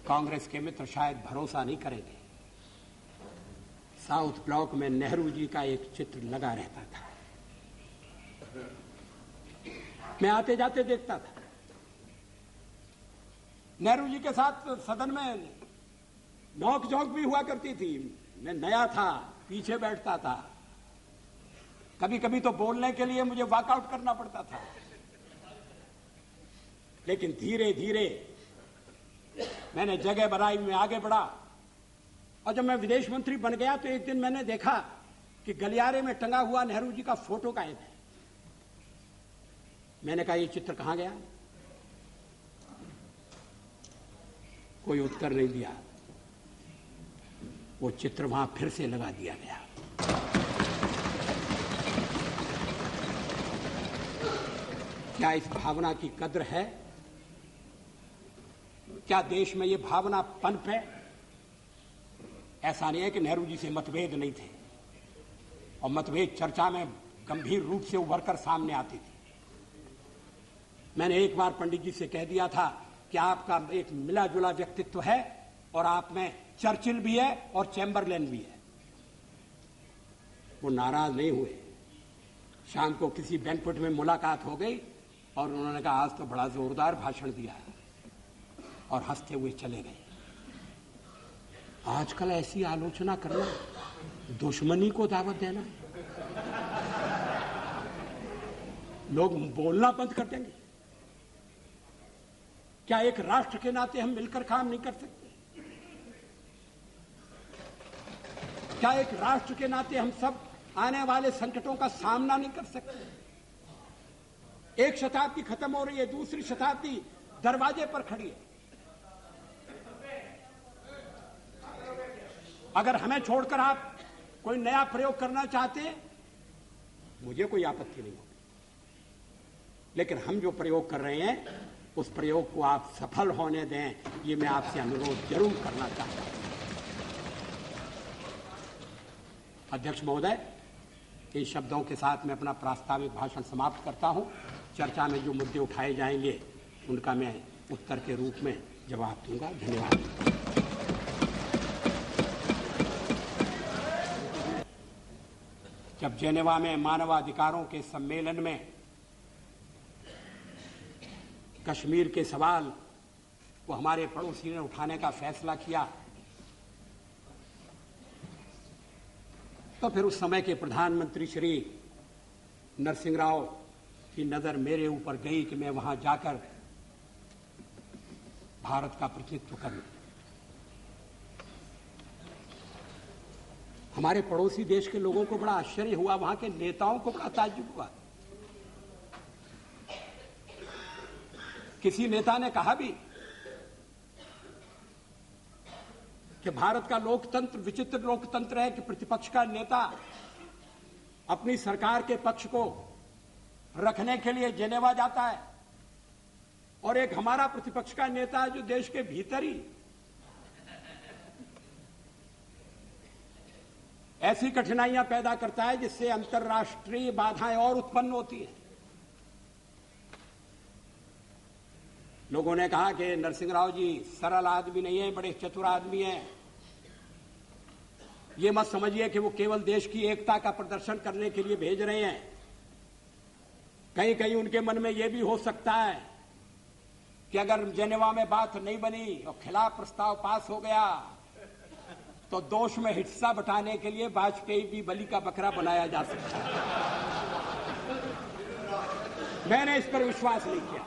कांग्रेस के मित्र शायद भरोसा नहीं करेंगे। साउथ ब्लॉक में नेहरू जी का एक चित्र लगा रहता था। मैं आते जाते देखता था। नेहरू जी के साथ सदन में नोक झोंक भी हुआ करती थी। मैं नया था, पीछे बैठता था। कभी कभी तो बोलने के लिए मुझे वॉकआउट करना पड़ता था। लेकिन धीरे धीरे मैंने जगह बनाई, में आगे बढ़ा। और जब मैं विदेश मंत्री बन गया तो एक दिन मैंने देखा कि गलियारे में टंगा हुआ नेहरू जी का फोटो गायब है। मैंने कहा, ये चित्र कहां गया? कोई उत्तर नहीं दिया। वो चित्र वहां फिर से लगा दिया गया। क्या इस भावना की कद्र है? क्या देश में ये भावना पनप है? ऐसा नहीं है कि नेहरू जी से मतभेद नहीं थे, और मतभेद चर्चा में गंभीर रूप से उभर कर सामने आती थी। मैंने एक बार पंडित जी से कह दिया था कि आपका एक मिला जुला व्यक्तित्व है, और आप में चर्चिल भी है और चैम्बरलेन भी है। वो नाराज नहीं हुए। शाम को किसी बैंक्वेट में मुलाकात हो गई और उन्होंने कहा, आज तो बड़ा जोरदार भाषण दिया है, और हंसते हुए चले गए। आजकल ऐसी आलोचना करना दुश्मनी को दावत देना। लोग बोलना बंद कर देंगे। क्या एक राष्ट्र के नाते हम मिलकर काम नहीं कर सकते? क्या एक राष्ट्र के नाते हम सब आने वाले संकटों का सामना नहीं कर सकते? एक शताब्दी खत्म हो रही है, दूसरी शताब्दी दरवाजे पर खड़ी है। अगर हमें छोड़कर आप कोई नया प्रयोग करना चाहते हैं, मुझे कोई आपत्ति नहीं होगी। लेकिन हम जो प्रयोग कर रहे हैं, उस प्रयोग को आप सफल होने दें, ये मैं आपसे अनुरोध जरूर करना चाहता हूं। अध्यक्ष महोदय, इन शब्दों के साथ मैं अपना प्रास्ताविक भाषण समाप्त करता हूं। चर्चा में जो मुद्दे उठाए जाएंगे, उनका मैं उत्तर के रूप में जवाब दूंगा। धन्यवाद। जब जेनेवा में मानवाधिकारों के सम्मेलन में कश्मीर के सवाल को हमारे पड़ोसी ने उठाने का फैसला किया, तो फिर उस समय के प्रधानमंत्री श्री नरसिंह राव की नजर मेरे ऊपर गई कि मैं वहां जाकर भारत का प्रतिनिधित्व करूं। हमारे पड़ोसी देश के लोगों को बड़ा आश्चर्य हुआ, वहां के नेताओं को बड़ा ताज्जुब हुआ। किसी नेता ने कहा भी कि भारत का लोकतंत्र विचित्र लोकतंत्र है कि प्रतिपक्ष का नेता अपनी सरकार के पक्ष को रखने के लिए जेनेवा जाता है, और एक हमारा प्रतिपक्ष का नेता है जो देश के भीतर ही ऐसी कठिनाइयां पैदा करता है जिससे अंतर्राष्ट्रीय बाधाएं और उत्पन्न होती हैं। लोगों ने कहा कि नरसिंह राव जी सरल आदमी नहीं है, बड़े चतुर आदमी हैं। ये मत समझिए कि वो केवल देश की एकता का प्रदर्शन करने के लिए भेज रहे हैं। कहीं कहीं उनके मन में यह भी हो सकता है कि अगर जेनेवा में बात नहीं बनी और खिलाफ प्रस्ताव पास हो गया, तो दोष में हिस्सा बटाने के लिए वाजपेयी भी बलि का बकरा बनाया जा सकता है। मैंने इस पर विश्वास नहीं किया।